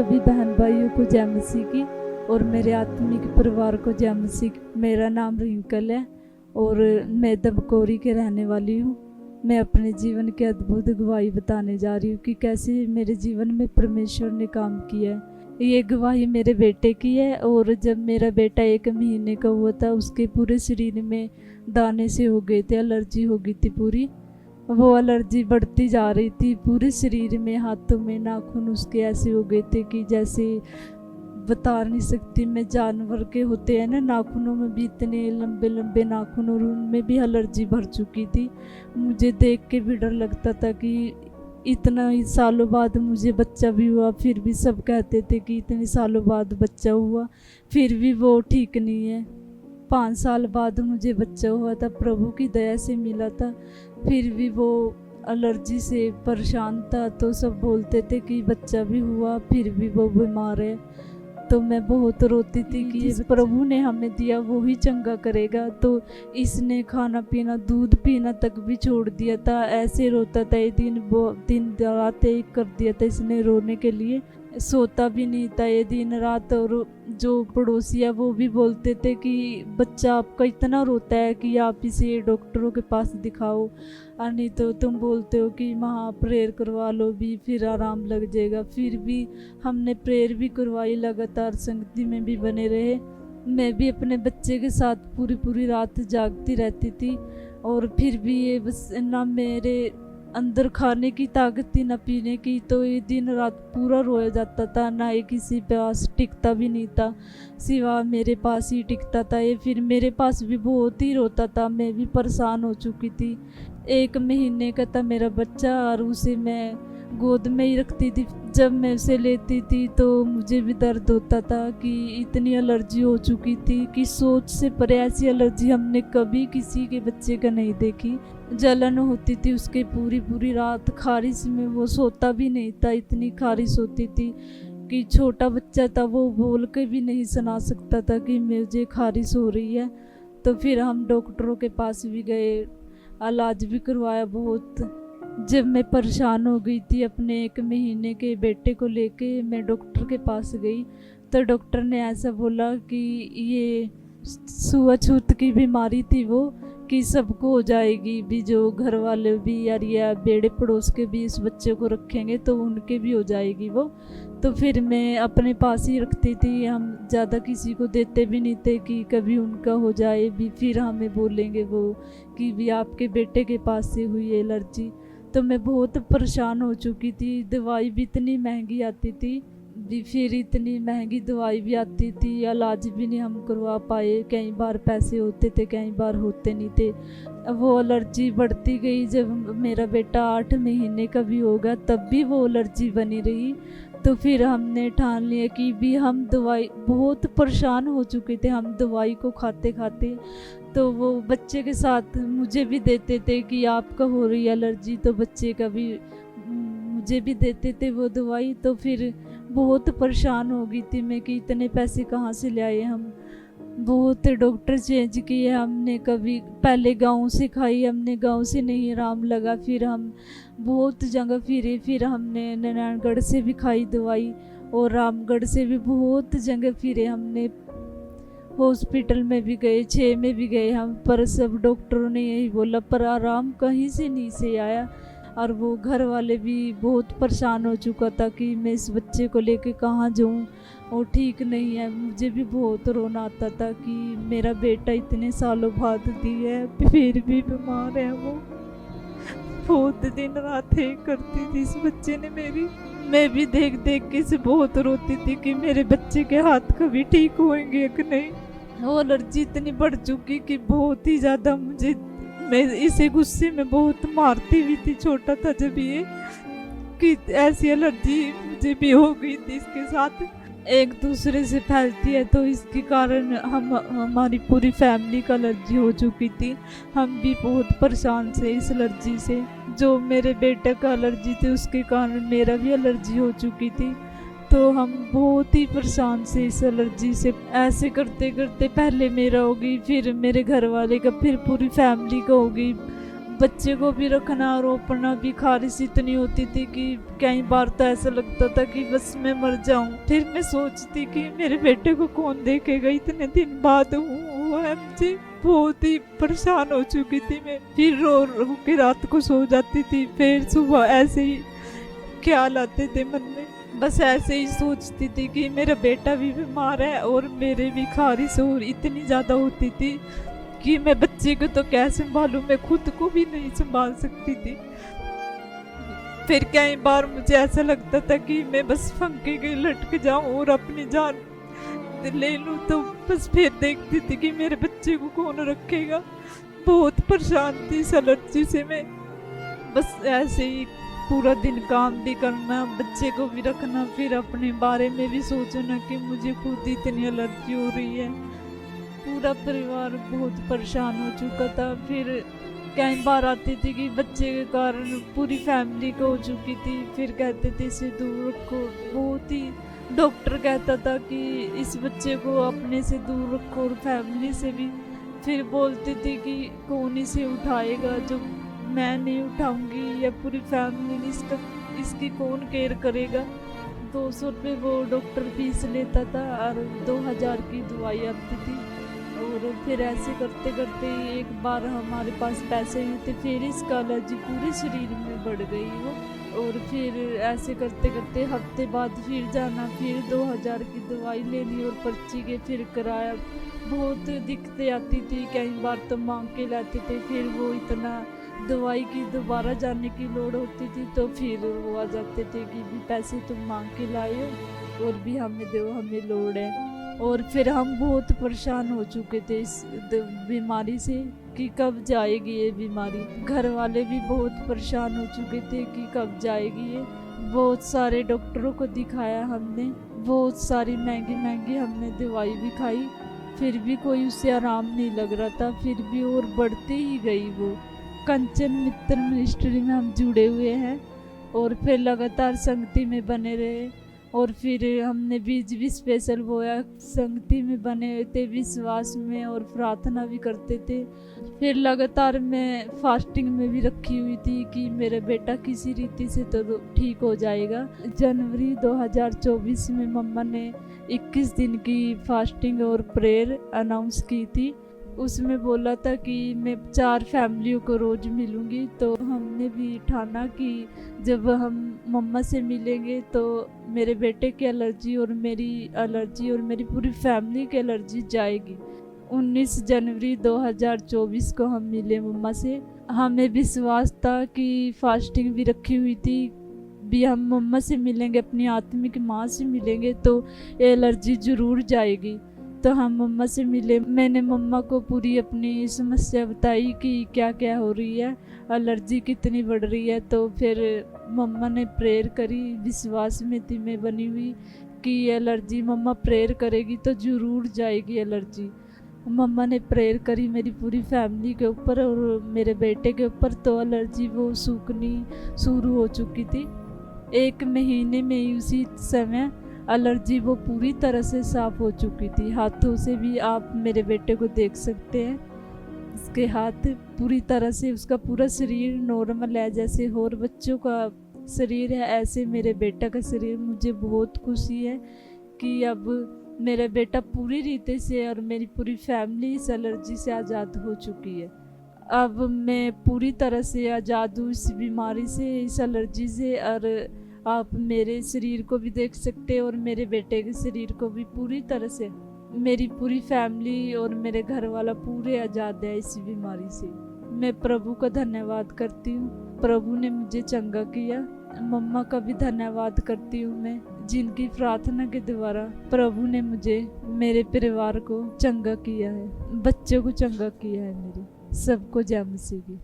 सभी बहन भाइयों को जय मसीह की और मेरे आत्मिक परिवार को जय मसीह की। मेरा नाम रिंकल है और मैं दमकोरी के रहने वाली हूँ। मैं अपने जीवन की अद्भुत गवाही बताने जा रही हूँ कि कैसे मेरे जीवन में परमेश्वर ने काम किया है। ये गवाही मेरे बेटे की है। और जब मेरा बेटा 1 महीने का हुआ था, उसके पूरे शरीर में दाने से हो गए थे, एलर्जी हो गई थी पूरी। वो एलर्जी बढ़ती जा रही थी पूरे शरीर में, हाथों में नाखून उसके ऐसे हो गए थे कि जैसे बता नहीं सकती मैं। जानवर के होते हैं ना, नाखूनों में भी इतने लंबे लंबे नाखून, और उनमें भी एलर्जी भर चुकी थी। मुझे देख के भी डर लगता था कि इतना ही सालों बाद मुझे बच्चा भी हुआ, फिर भी सब कहते थे कि इतने सालों बाद बच्चा हुआ, फिर भी वो ठीक नहीं है। 5 साल बाद मुझे बच्चा हुआ था, प्रभु की दया से मिला था। फिर भी वो एलर्जी से परेशान था, तो सब बोलते थे कि बच्चा भी हुआ, फिर भी वो बीमार है। तो मैं बहुत रोती थी कि जिस प्रभु ने हमें दिया वो ही चंगा करेगा। तो इसने खाना पीना, दूध पीना तक भी छोड़ दिया था। ऐसे रोता था, ये दिन रात एक कर दिया था इसने रोने के लिए। सोता भी नहीं था ये दिन रात। और जो पड़ोसी है वो भी बोलते थे कि बच्चा आपका इतना रोता है कि आप इसे डॉक्टरों के पास दिखाओ, और नहीं तो तुम बोलते हो कि वहाँ प्रेयर करवा लो भी, फिर आराम लग जाएगा। फिर भी हमने प्रेयर भी करवाई, लगातार संगति में भी बने रहे। मैं भी अपने बच्चे के साथ पूरी रात जागती रहती थी। और फिर भी ये बस ना मेरे अंदर खाने की ताकत थी ना पीने की, तो ये दिन रात पूरा रोया जाता था। ना ये किसी पास टिकता भी नहीं था, सिवा मेरे पास ही टिकता था। ये फिर मेरे पास भी बहुत ही रोता था। मैं भी परेशान हो चुकी थी। 1 महीने का था मेरा बच्चा और उसे मैं गोद में ही रखती थी। जब मैं उसे लेती थी तो मुझे भी दर्द होता था कि इतनी एलर्जी हो चुकी थी कि सोच से परे। ऐसी एलर्जी हमने कभी किसी के बच्चे का नहीं देखी। जलन होती थी उसके पूरी रात, खारिश में वो सोता भी नहीं था, इतनी खारिश होती थी कि छोटा बच्चा था, वो बोल के भी नहीं सुना सकता था कि मुझे खारिश हो रही है। तो फिर हम डॉक्टरों के पास भी गए, इलाज भी करवाया बहुत। जब मैं परेशान हो गई थी अपने 1 महीने के बेटे को लेके, मैं डॉक्टर के पास गई तो डॉक्टर ने ऐसा बोला कि ये छूत की बीमारी थी वो, कि सबको हो जाएगी भी, जो घर वाले भी यार या बेड़े पड़ोस के भी इस बच्चे को रखेंगे तो उनके भी हो जाएगी वो। तो फिर मैं अपने पास ही रखती थी, हम ज़्यादा किसी को देते भी नहीं थे कि कभी उनका हो जाए भी, फिर हमें बोलेंगे वो कि भी आपके बेटे के पास से हुई एलर्जी। तो मैं बहुत परेशान हो चुकी थी। दवाई भी इतनी महंगी आती थी भी, फिर इतनी महंगी दवाई भी आती थी, इलाज भी नहीं हम करवा पाए। कई बार पैसे होते थे, कई बार होते नहीं थे। वो एलर्जी बढ़ती गई। जब मेरा बेटा 8 महीने का भी होगा तब भी वो एलर्जी बनी रही। तो फिर हमने ठान लिया कि भी हम दवाई, बहुत परेशान हो चुके थे हम दवाई को खाते खाते। तो वो बच्चे के साथ मुझे भी देते थे कि आपका हो रही एलर्जी, तो बच्चे का भी मुझे भी देते थे वो दवाई। तो फिर बहुत परेशान हो गई थी मैं कि इतने पैसे कहाँ से ले आए हम। बहुत डॉक्टर चेंज किए हमने, कभी पहले गांव से खाई हमने, गांव से नहीं आराम लगा, फिर हम बहुत जगह फिरे। फिर हमने नारायणगढ़ से भी खाई दवाई और रामगढ़ से भी बहुत जगह फिरे हमने। हॉस्पिटल में भी गए, 6 में भी गए हम, पर सब डॉक्टरों ने यही बोला, पर आराम कहीं से नहीं से आया। और वो घर वाले भी बहुत परेशान हो चुका था कि मैं इस बच्चे को लेके कहाँ जाऊँ, वो ठीक नहीं है। मुझे भी बहुत रोना आता था कि मेरा बेटा इतने सालों बाद दी है, फिर भी बीमार है वो। बहुत दिन रात एक करती थी इस बच्चे ने मेरी। मैं भी देख देख के से बहुत रोती थी कि मेरे बच्चे के हाथ कभी ठीक होंगे कि नहीं। वो एलर्जी इतनी बढ़ चुकी कि बहुत ही ज़्यादा मुझे, मैं इसे गुस्से में बहुत मारती भी थी, छोटा था जब ये, कि ऐसी एलर्जी मुझे भी हो गई थी इसके साथ। एक दूसरे से फैलती है तो इसके कारण हमारी पूरी फैमिली का एलर्जी हो चुकी थी। हम भी बहुत परेशान थे इस एलर्जी से। जो मेरे बेटे का एलर्जी थी उसके कारण मेरा भी एलर्जी हो चुकी थी। तो हम बहुत ही परेशान से इस एलर्जी से। ऐसे करते करते पहले मेरा हो गई, फिर मेरे घर वाले का, फिर पूरी फैमिली का हो गई। बच्चे को भी रखना और अपना भी खारिश इतनी होती थी कि कई बार तो ऐसा लगता था कि बस मैं मर जाऊं। फिर मैं सोचती कि मेरे बेटे को कौन देखेगा, इतने दिन बाद हुआ है। मुझे बहुत ही परेशान हो चुकी थी मैं। फिर रो रो के रात को सो जाती थी, फिर सुबह ऐसे ही ख्याल आते थे मन में। बस ऐसे ही सोचती थी कि मेरा बेटा भी बीमार है और मेरे भी खारिश और इतनी ज़्यादा होती थी कि मैं बच्चे को तो क्या संभालूं, मैं खुद को भी नहीं संभाल सकती थी। फिर कई बार मुझे ऐसा लगता था कि मैं बस फंके के लटक जाऊं और अपनी जान ले लूं, तो बस फिर देखती थी कि मेरे बच्चे को कौन रखेगा। बहुत परेशान थी इस एलर्जी से मैं। बस ऐसे ही पूरा दिन काम भी करना, बच्चे को भी रखना, फिर अपने बारे में भी सोचना कि मुझे खुद इतनी एलर्जी हो रही है। पूरा परिवार बहुत परेशान हो चुका था। फिर कई बार आती थी कि बच्चे के कारण पूरी फैमिली को हो चुकी थी। फिर कहते थे इसे दूर रखो, बहुत ही डॉक्टर कहता था कि इस बच्चे को अपने से दूर रखो और फैमिली से भी। फिर बोलती थी कि कौन इसे उठाएगा, जो मैं नहीं उठाऊंगी या पूरी फैमिली, इसकी कौन केयर करेगा। 200 रुपये वो डॉक्टर फीस लेता था और 2000 की दवाई आती थी। और फिर ऐसे करते करते एक बार हमारे पास पैसे नहीं थे, फिर इसका एलर्जी पूरे शरीर में बढ़ गई वो। और फिर ऐसे करते करते हफ्ते बाद फिर जाना, फिर 2000 की दवाई लेनी और पर्ची के फिर किराया। बहुत दिक्कतें आती थी, कई बार तो मांग के लाते थे। फिर वो इतना दवाई की दोबारा जाने की लोड़ होती थी तो फिर वो आ जाते थे कि भी पैसे तुम मांग के लाए हो और भी हमें दो, हमें लोड़ है। और फिर हम बहुत परेशान हो चुके थे इस बीमारी से कि कब जाएगी ये बीमारी। घर वाले भी बहुत परेशान हो चुके थे कि कब जाएगी ये। बहुत सारे डॉक्टरों को दिखाया हमने, बहुत सारी महंगी महंगी हमने दवाई भी खाई, फिर भी कोई उसे आराम नहीं लग रहा था। फिर भी और बढ़ती ही गई वो। कंचन मित्र मिनिस्ट्री में हम जुड़े हुए हैं और फिर लगातार संगति में बने रहे। और फिर हमने बीज भी स्पेशल बोया, संगति में बने हुए थे, विश्वास में और प्रार्थना भी करते थे। फिर लगातार मैं फास्टिंग में भी रखी हुई थी कि मेरा बेटा किसी रीति से तो ठीक हो जाएगा। जनवरी 2024 में मम्मा ने 21 दिन की फास्टिंग और प्रेयर अनाउंस की थी। उसमें बोला था कि मैं 4 फैमिलियों को रोज़ मिलूंगी। तो हमने भी ठाना कि जब हम मम्मा से मिलेंगे तो मेरे बेटे की एलर्जी और मेरी पूरी फैमिली की एलर्जी जाएगी। 19 जनवरी 2024 को हम मिले मम्मा से। हमें विश्वास था कि फास्टिंग भी रखी हुई थी, भी हम मम्मा से मिलेंगे, अपनी आत्मिक माँ से मिलेंगे तो ये एलर्जी ज़रूर जाएगी। तो हम मम्मा से मिले। मैंने मम्मा को पूरी अपनी समस्या बताई कि क्या क्या हो रही है, एलर्जी कितनी बढ़ रही है। तो फिर मम्मा ने प्रेयर करी, विश्वास में थी मैं बनी हुई कि एलर्जी मम्मा प्रेयर करेगी तो ज़रूर जाएगी एलर्जी। मम्मा ने प्रेयर करी मेरी पूरी फैमिली के ऊपर और मेरे बेटे के ऊपर, तो एलर्जी वो सूखनी शुरू हो चुकी थी। 1 महीने में ही उसी समय एलर्जी वो पूरी तरह से साफ हो चुकी थी। हाथों से भी आप मेरे बेटे को देख सकते हैं, उसके हाथ पूरी तरह से, उसका पूरा शरीर नॉर्मल है जैसे और बच्चों का शरीर है, ऐसे मेरे बेटा का शरीर। मुझे बहुत खुशी है कि अब मेरा बेटा पूरी रीति से और मेरी पूरी फैमिली इस एलर्जी से आज़ाद हो चुकी है। अब मैं पूरी तरह से आज़ाद हूँ इस बीमारी से, इस एलर्जी से। और आप मेरे शरीर को भी देख सकते हैं और मेरे बेटे के शरीर को भी पूरी तरह से। मेरी पूरी फैमिली और मेरे घर वाला पूरे आज़ाद है इस बीमारी से। मैं प्रभु का धन्यवाद करती हूँ, प्रभु ने मुझे चंगा किया। मम्मा का भी धन्यवाद करती हूँ मैं, जिनकी प्रार्थना के द्वारा प्रभु ने मुझे, मेरे परिवार को चंगा किया है, बच्चों को चंगा किया है मेरे। सबको जय मसीह की।